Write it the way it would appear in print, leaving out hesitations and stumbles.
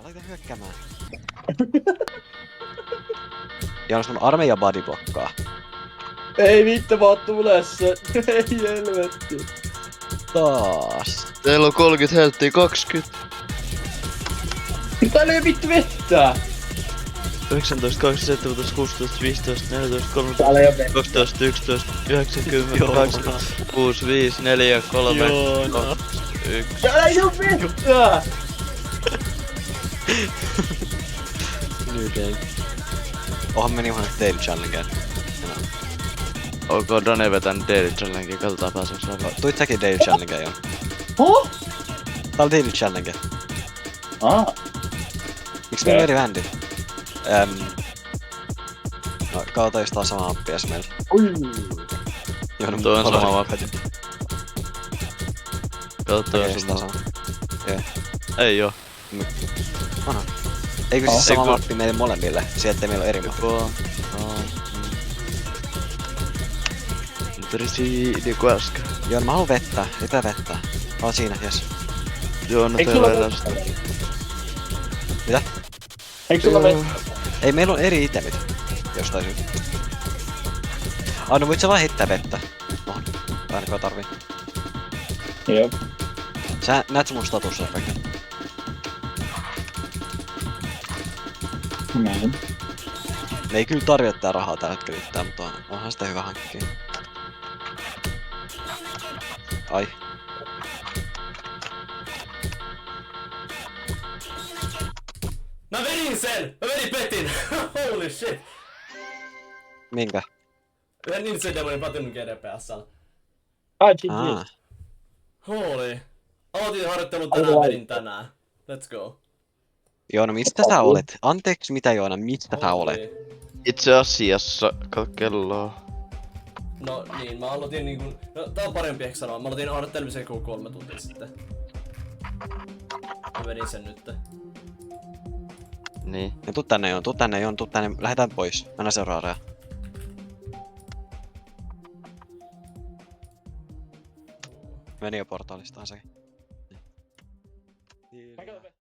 laita hyökkäämään. Ja sun armeija body blokkaa. Ei vittu, mä oon tulessa. Ei helvetti. Taas. Teillä on 30 helttiä 20. Täällä ei vittu vettä. 19, 20, 17, 16, 15, 14, 13, Täällä ei oo vettä. 12, 11, 90, 80, 6, 5, 4, 3, 2, 1. Täällä ei oo vettä. New day. Ohan meni ihan daily challengeen. Onko Dane vetänyt Daily Challengeen? Katsotaan pääseekö läpi. Tuit säkin daily challengeen jo. Oh? Tää oli daily challenge. Miksi meillä on eri bändi? No, kautta just taas sama appias meillä. Joo, Tuo on sama mappi. Kautta Okei, on sitä sama. sama. Joo. Ei oo. Aha. Eikö siis Ei sama kun- mappi meille molemmille? Sieltä meillä on eri mappi. Mutta niinku äsken. Joo, no mä haluan vettä. Mitä vettä? Oon siinä, jes. Joo, no Eikö teillä sulla on vettä? Mitä? Eikö sulla vettä? Ei, meillä on eri itemit. Jostain syystä. No voit sä vaan heittää vettä. No, ainakaan tarvii. Jep. Sä näet sun statuksen, Pekka. Näin. Me ei kyllä tarvitse tää rahaa tällä hetkellä yhtään, mutta onhan sitä hyvä hankkia. Ai. Mä vedin sen! Mä vedin petin! Holy shit! Minkä? Yhden Ninja Demonin Platinum GDPS:llä. Ai, GG. Holy. Aloitin harjoittelun tänään, vedin tänään. Let's go. Joona, mistä sä olet? Anteeksi, mitä Joona, mistä sä olet? Itse asiassa, katso kelloa. No niin, mä aloitin niinku... No tää on parempi ehkä sanoa. Mä aloitin harjoittelemisen joku 3 tuntia sitten. Mä vedin sen nyt. Niin. No tuu tänne Joon, tuu tänne, lähdetään pois. Mennään seuraavaan. Meni jo portaalistaan sekin.